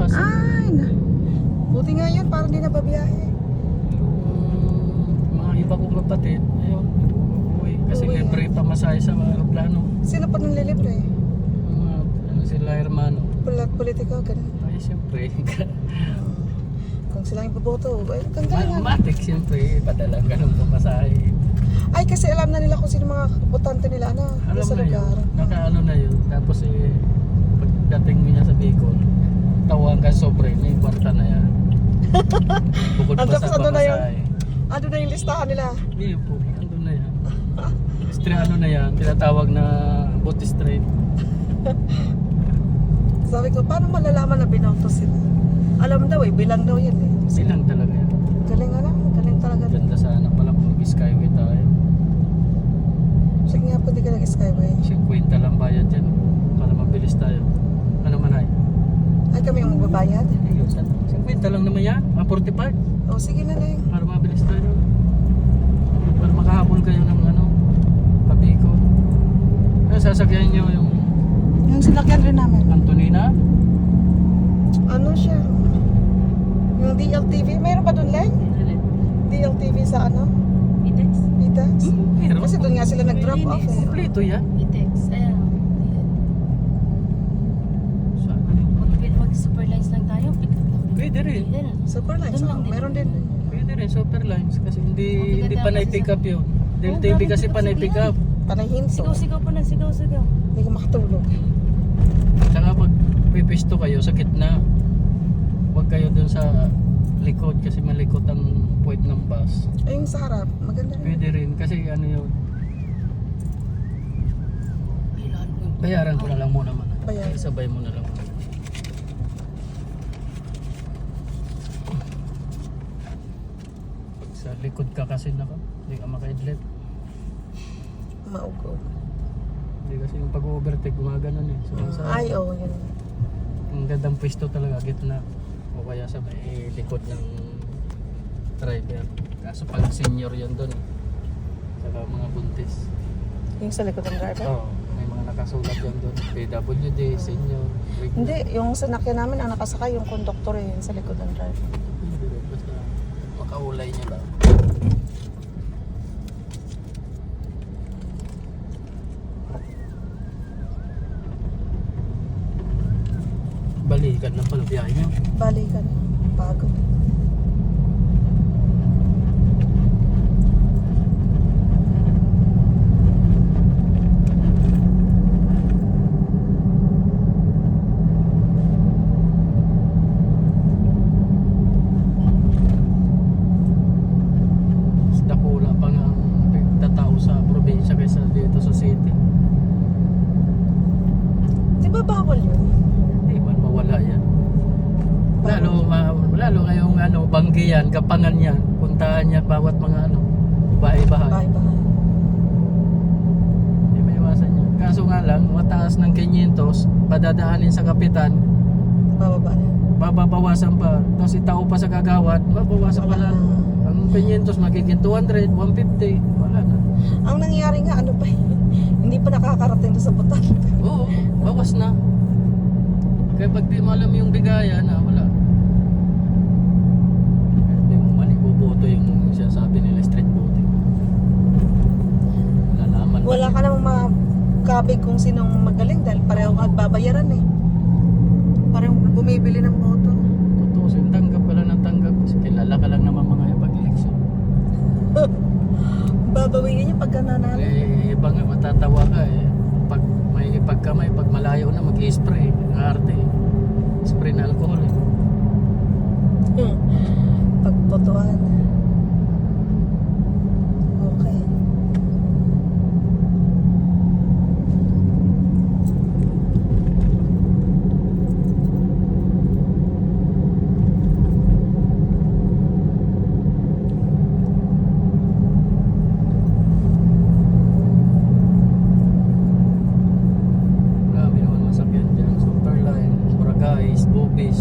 bus. Ay, buti nga yun, parang di nababiyahe. Yung mga iba kong kapatid, ayun, uuwi. Kasi Uuwi. libre pa masahe sa mga aeroplano. Sino pa nang lilibre? Mga, ano sila, hermano. Politiko, ganun. Ay, siyempre. Kung sila yung boboto, ay, ang galing nga. Matik, siyempre. Padalang ganun pumasahe. Ay, kasi alam na nila kung sino mga botante nila, ano, Alam sa na yun. lugar. Nakaano na yun. Tapos pagdating mo niya sa Bicol, tawag ka sobre, may kwarta na yan. Bukod pa Tapos sa ano na yun? pamasahe. Ano na yung listahan nila? Hindi po, andun na yan. Ano na yan, tinatawag na boot straight. Sabi ko, paano malalaman na binoto sila? Alam daw eh, bilang daw yan eh. Silang talaga yan. Galing nga lang, galing talaga. Ganda sana pala kung mag-skyway tayo. Sige nga po, di ka nag-skyway. 50 lang bayad dyan para mabilis tayo. Ano man ay? Ay, kami yung magbabayad? Ayun, 50 lang naman yan, 45. O, sige na lang. Para mabilis tayo. Para makahabol kayo ng ano, Pabiko. Ano sasakyan nyo yung Yung sinakyan rin namin. Antonina? Ano siya? Yung DLTV, mayroon pa doon, Leng? DLTV sa ano? Itex? Itex? Meron. Kasi doon nga sila nag-drop off eh. Kompleto yan. Itex, ayan. Saan yun? Mag-superlines lang tayo. Pwede rin. Superlines, Doon oh, lang din. meron din. Pwede rin, Superlines. Kasi hindi Maganda panay kasi pick up yun. Oo, DLTV grabe kasi pick up panay sila pick up. Panay hinso. Sigaw-sigaw pa na, sigaw-sigaw. Hindi ko makatulog. Saka pag pipisto kayo sa gitna, huwag kayo dun sa likod kasi malikot ang puwet ng bus. Ay, yung sa harap, maganda rin. Pwede rin kasi ano yun, bayaran ko na lang muna man. Bayaran. Sabay mo na lang. Pag sa likod ka kasi hindi ka maka-idlet. Maugo. Hindi kasi yung pag-overtake gumaganon eh. So, Ay, oo, yun. ang gandang pwesto talaga, gitna. O kaya sa may likod ng driver. Kaso pag senior yan doon. Saka mga buntis. Yung sa likod ng driver? Oo, may mga nakasulat yan doon. PWD, senior, regular. Hindi, yung sanakyan namin, ang nakasakay, yung conductor eh, yung sa likod ng driver. Hindi rin, basta makaulay niya lang. Balikan na pala biyahe niyo. Balikan. Bago. Mas dakula pa nga ang tatao sa probinsya kaysa dito sa city. Di ba bawal yun? Hindi man mawala yan. Lalo ngayong ano, Banggi yan, Kapangan yan, puntahan niya bawat mga ano, bahay-bahay. Bahay-bahay. Hindi may iwasan yan. Kaso nga lang, mataas ng 500, padadaanin sa Kapitan, Bababa na. babawasan pa. Tapos itao pa sa Kagawad, babawasan pa Wala lalo. na. Ang 500 magiging 200, 150, wala na. Ang nangyari nga, ano pa hindi pa nakakarating doon sa butan. Oo, bawas na. Kaya pag di mo alam yung bigayan, wala. Hindi mo man iboboto yung sinasabi nila street voting. Wala naman. Wala ka namang makabig kung sinong magaling dahil pareho magbabayaran eh. Parang bumibili ng boto. Tutusin, tanggap ka lang ng tanggap. Kasi kilala ka lang naman mga pag-eleksyon. Babawiin niya pagka nanalo. Iba nga, matatawa ka eh. Pag may pagkamay, pag malayo na, mag-i-spray. Ang arte. Spray na alcohol eh. Pagbotohan. Okay. Marami naman masakyan dyan. Superline, Boracay, Bobis,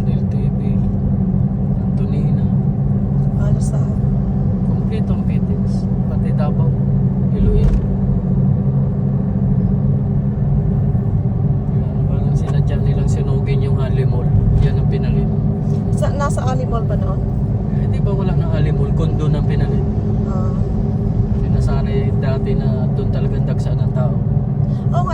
LTV.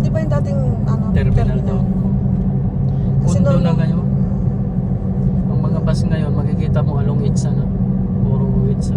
di ba yung dating ano, terminal doon. Kasi Pundo doon na ngayon. Ang mga bus ngayon, makikita mo along Itza na. Puro Itza.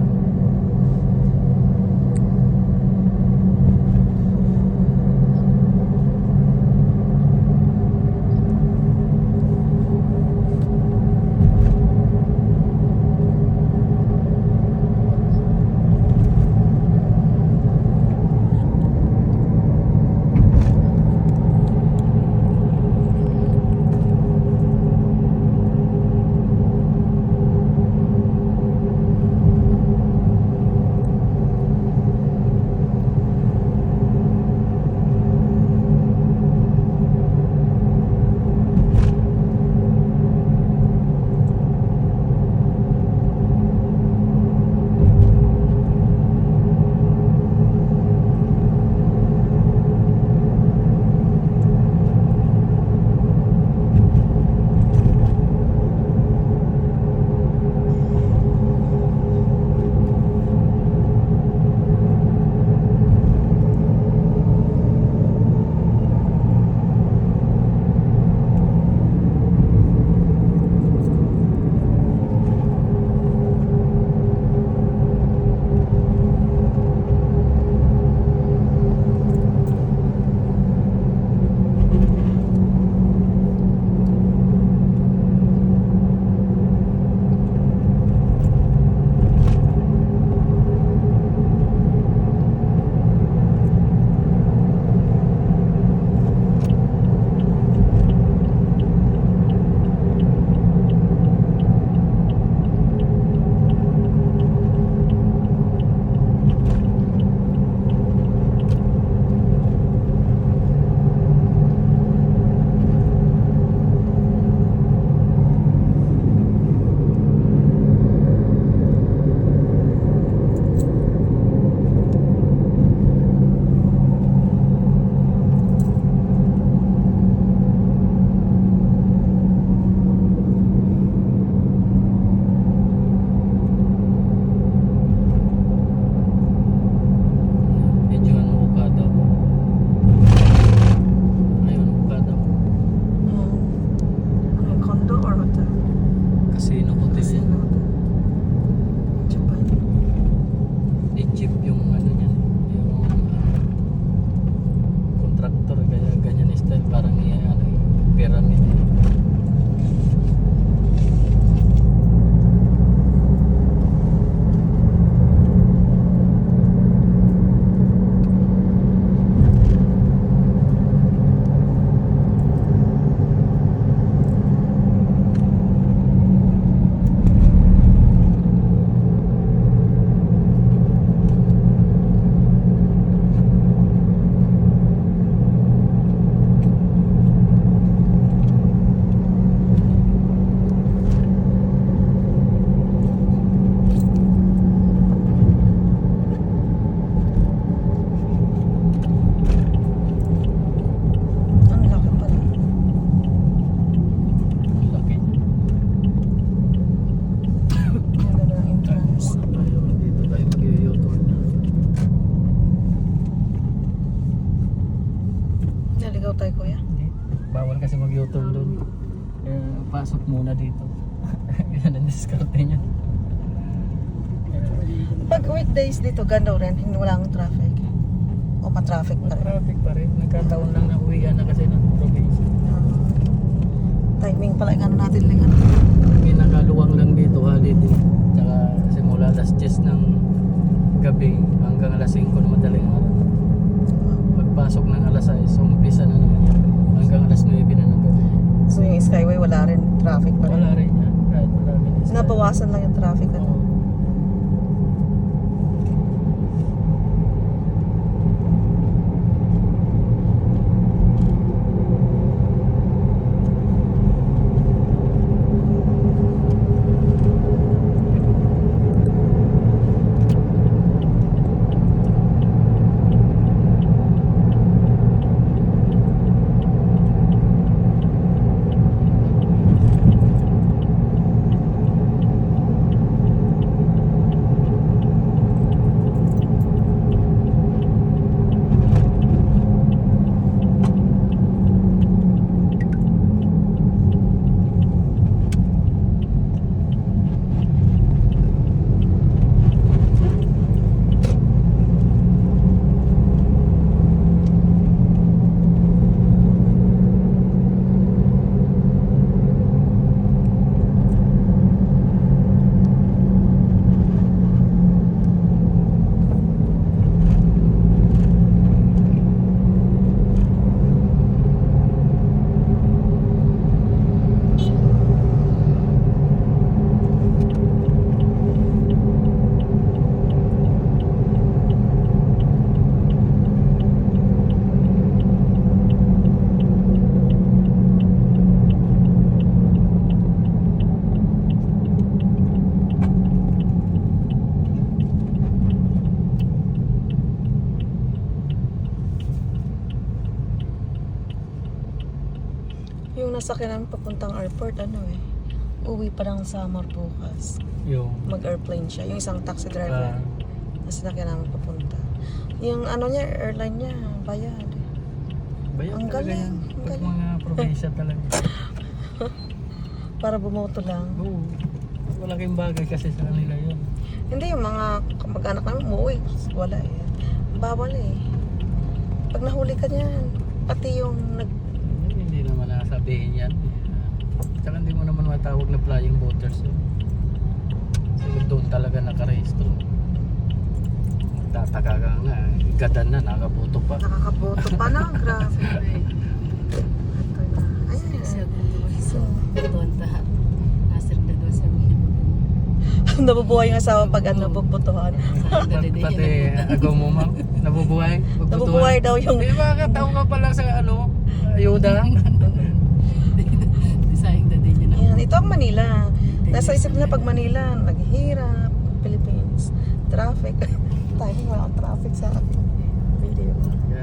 Medyo ano, Okada. Ayun, Okada. Ano, condo or hotel? Casino hotel yan. Japan. Egypt yung ano niyan, yung contractor, kaya ganyan style, parang ano, pyramid. Ang laki pala. Ang laki. Ang ganda ng entrance. Ayun, dito tayo mag-u-turn. Naligaw tayo, kuya. Hindi. Bawal kasi mag-u-turn doon. Kaya pasok muna dito. Yan ang diskarte niya. Pag weekdays dito, ganda rin. Hindi walang traffic. O pa-traffic pa rin. Traffic pa rin. Nagkataon lang na uwian na kasi ng probinsya. Timing pala yung ano natin lang. Pinakaluwang lang dito holiday. Tsaka simula alas 10 ng gabi hanggang alas 5 na madaling araw. Pagpasok ng alas 6, umpisa na naman yan. Hanggang alas 9 na ng gabi. So yung Skyway, wala rin. Traffic pa rin. Wala rin yan. Kahit marami na sila. Nabawasan lang yung traffic. Ano? Oo. sasakyan namin papuntang airport, uwi pa lang sa Samar bukas. Yung Mag-airplane siya. Yung isang taxi driver na sinakyan namin papunta. Yung niya, airline niya, bayad. bayan Ang talaga galing, yan. ang Pag galing. mga probinsya talaga. Para bumoto lang. Oo. Malaking bagay kasi sa kanila yun. Hindi, yung mga kamag-anak namin umuwi. Wala eh. Bawal eh. Pag nahuli ka niyan, pati yung Hindi naman nasabihin yan. Tsaka hindi mo naman matawag na flying voters yun. Kasi doon talaga nakarehistro. Magtataka ka nga. Gadan na, nakaboto pa. nakakaboto pa na. Grabe. Ito na. Siya Ayan. so, doon ta. Nasir na doon sa Nabubuhay yung asawa pag bobotohan. Pati agaw mo ma'am, nabubuhay? Nabubuhay daw yung Di ba kataon ka pala sa ayuda? Sayang na din yun. Ayan, ito ang Manila. Nasa isip na pag Manila, naghihirap, Philippines, traffic. Tayo wala akong traffic sa akin.